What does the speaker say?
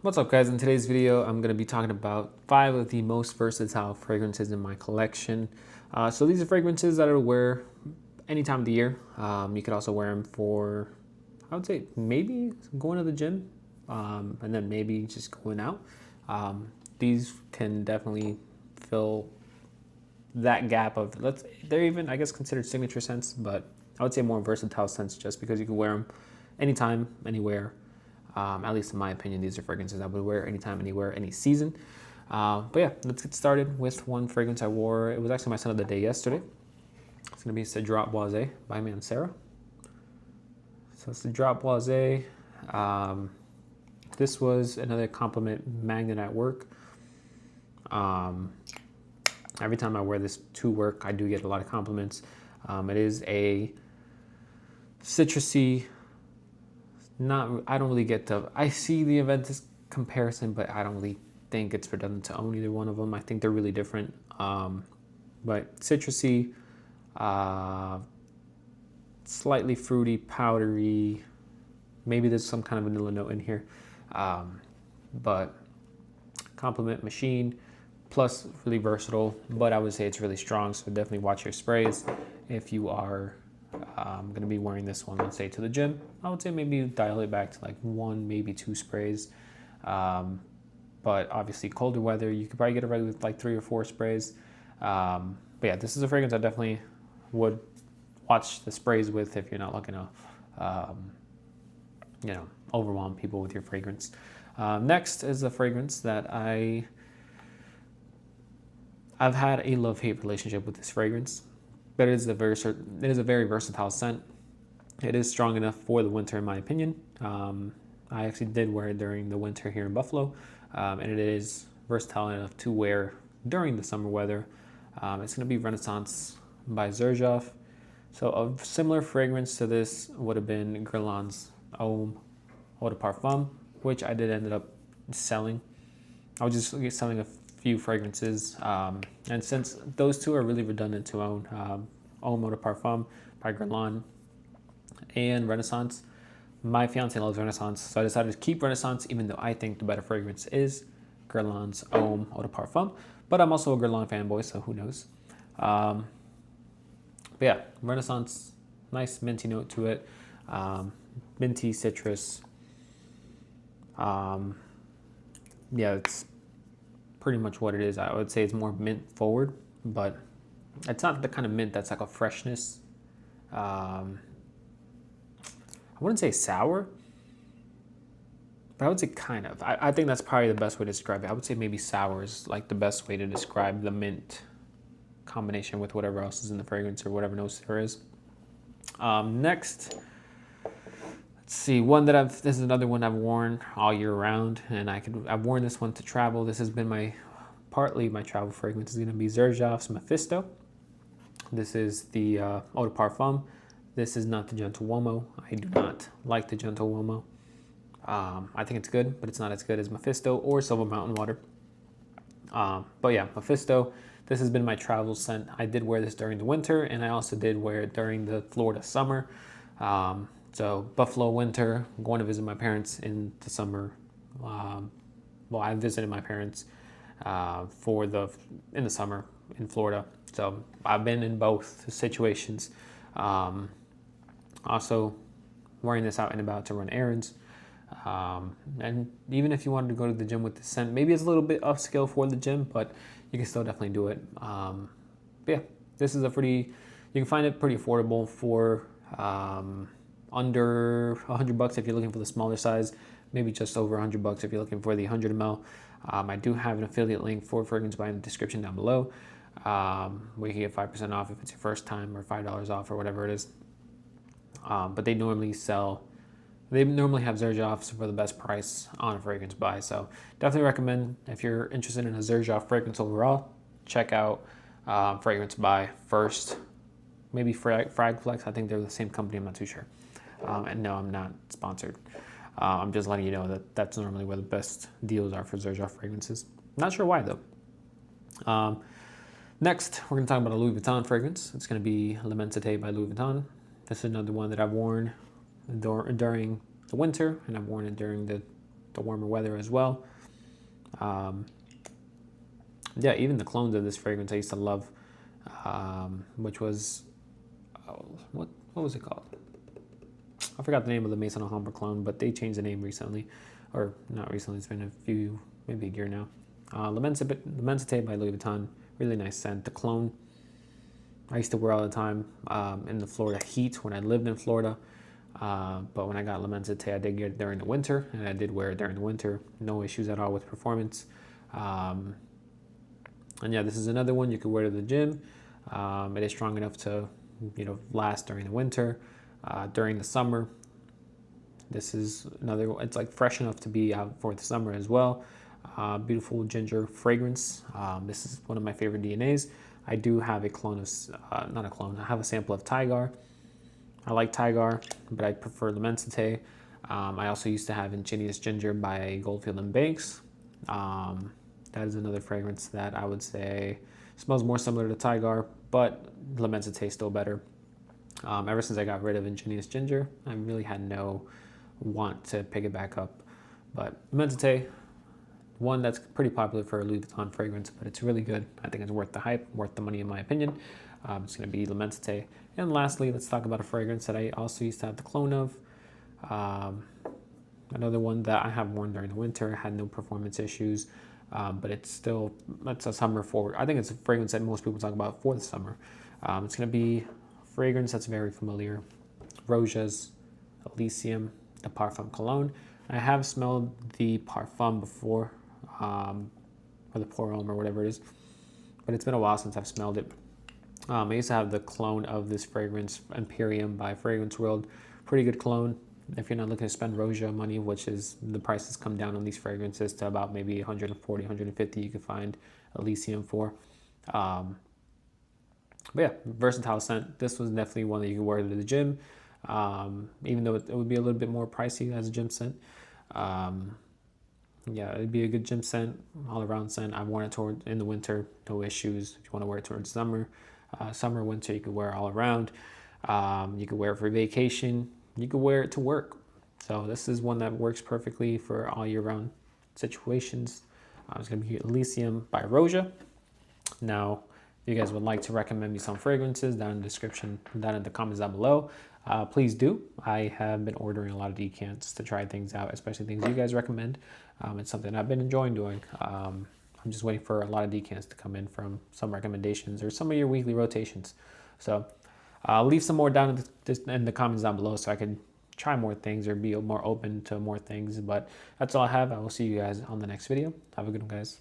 What's up, guys? In today's video, I'm going to be talking about 5 of the most versatile fragrances in my collection. So these are fragrances that I would wear any time of the year. You could also wear them for, I would say, maybe going to the gym, and then maybe just going out. These can definitely fill that gap of, they're even, I guess, considered signature scents, but I would say more versatile scents just because you can wear them anytime, anywhere. At least in my opinion, these are fragrances I would wear anytime, anywhere, any season. But yeah, let's get started with one fragrance I wore. It was actually my scent of the day yesterday. It's going to be Cedrat Boisé by Mancera. So Cedrat Boisé. This was another compliment magnet at work. Every time I wear this to work, I do get a lot of compliments. It is a citrusy, I don't really get to, I see the Aventus comparison, but I don't really think it's redundant to own either one of them. I think they're really different. But citrusy, slightly fruity, powdery, maybe there's some kind of vanilla note in here. But compliment machine, plus really versatile, but I would say it's really strong, so definitely watch your sprays if you are going to be wearing this one, let's say, to the gym. I would say maybe dial it back to like 1, maybe 2 sprays. But obviously colder weather, you could probably get away with like 3 or 4 sprays. But yeah, this is a fragrance I definitely would watch the sprays with if you're not looking to, overwhelm people with your fragrance. Next is a fragrance that I've had a love-hate relationship with this fragrance. But it is a very versatile scent. It is strong enough for the winter, in my opinion. I actually did wear it during the winter here in Buffalo, and it is versatile enough to wear during the summer weather. It's going to be Renaissance by Xerjoff. So a similar fragrance to this would have been Guerlain's Homme Eau de Parfum, which I did end up selling. I was just selling a few fragrances, and since those two are really redundant to own, Homme Eau de Parfum by Guerlain and Renaissance. My fiance loves Renaissance, so I decided to keep Renaissance, even though I think the better fragrance is Guerlain's Homme Eau de Parfum. But I'm also a Guerlain fanboy, so who knows? But yeah, Renaissance, nice minty note to it, minty citrus. Yeah, it's pretty much what it is. I would say it's more mint forward, but it's not the kind of mint that's like a freshness. I wouldn't say sour, but I would say kind of. I think that's probably the best way to describe it. I would say maybe sour is like the best way to describe the mint combination with whatever else is in the fragrance or whatever notes there is. Next, let's see, this is another one I've worn all year round, and I've worn this one to travel. This has been partly my travel fragrance is going to be Xerjoff's Mephisto. This is the Eau de Parfum. This is not the Gentle Uomo. I do not like the Gentle Uomo. I think it's good, but it's not as good as Mephisto or Silver Mountain Water. But yeah, Mephisto, this has been my travel scent. I did wear this during the winter, and I also did wear it during the Florida summer. So Buffalo winter, I'm going to visit my parents in the summer. I visited my parents in the summer in Florida. So I've been in both situations. Also wearing this out and about to run errands. And even if you wanted to go to the gym with this scent, maybe it's a little bit upscale for the gym, but you can still definitely do it. But yeah, this is you can find it pretty affordable for under $100 if you're looking for the smaller size, maybe just over $100 if you're looking for the 100 ml. I do have an affiliate link for Fragrance Buy in the description down below, where you can get 5% off if it's your first time, or $5 off, or whatever it is. But they normally have Xerjoffs for the best price on a Fragrance Buy. So definitely recommend, if you're interested in a Xerjoff fragrance overall, check out Fragrance Buy first. Maybe Fragflex. I think they're the same company. I'm not too sure. And no, I'm not sponsored. I'm just letting you know that that's normally where the best deals are for Xerjoff fragrances. Not sure why, though. Next, we're going to talk about a Louis Vuitton fragrance. It's going to be L'Immensité by Louis Vuitton. This is another one that I've worn during the winter, and I've worn it during the the warmer weather as well. Yeah, even the clones of this fragrance I used to love, which was, what was it called? I forgot the name of the Maison Alhambra clone, but they changed the name recently, or not recently, it's been a few, maybe a year now. L'Immensité by Louis Vuitton, really nice scent. The clone I used to wear all the time in the Florida heat when I lived in Florida. But when I got L'Immensité, I did get it during the winter, and I did wear it during the winter. No issues at all with performance. And yeah, this is another one you could wear to the gym. It is strong enough to, last during the winter, during the summer. This is another, it's like fresh enough to be out for the summer as well. Beautiful ginger fragrance. This is one of my favorite DNAs. I do have a clone of, not a clone, I have a sample of Tigar. I like Tigar, but I prefer L'Immensité. I also used to have Ingenious Ginger by Goldfield and Banks. That is another fragrance that I would say smells more similar to Tigar, but L'Immensité is still better. Ever since I got rid of Ingenious Ginger, I really had no want to pick it back up. But L'Immensité, one that's pretty popular for a Louis Vuitton fragrance, but it's really good. I think it's worth the hype, worth the money in my opinion. It's going to be L'Immensité. And lastly, let's talk about a fragrance that I also used to have the clone of. Another one that I have worn during the winter, had no performance issues, but it's a summer forward. I think it's a fragrance that most people talk about for the summer. It's going to be a fragrance that's very familiar. Roja's Elysium, the Parfum Cologne. I have smelled the Parfum before, or the Pour Homme or whatever it is, but it's been a while since I've smelled it. I used to have the clone of this fragrance, Imperium by Fragrance World. Pretty good clone. If you're not looking to spend Roja money, which is the prices come down on these fragrances to about maybe 140, 150, you could find Elysium for. But yeah, versatile scent. This was definitely one that you could wear to the gym, even though it would be a little bit more pricey as a gym scent. Yeah, it'd be a good gym scent, all around scent. I've worn it in the winter, no issues. If you want to wear it towards summer, winter, you could wear it all around. You could wear it for vacation. You could wear it to work. So this is one that works perfectly for all year round situations. It's going to be Elysium by Roja. Now, if you guys would like to recommend me some fragrances, down in the description, down in the comments down below, please do. I have been ordering a lot of decants to try things out, especially things you guys recommend. It's something I've been enjoying doing. I'm just waiting for a lot of decants to come in from some recommendations or some of your weekly rotations. So leave some more down in the comments down below so I can try more things or be more open to more things. But that's all I have. I will see you guys on the next video. Have a good one, guys.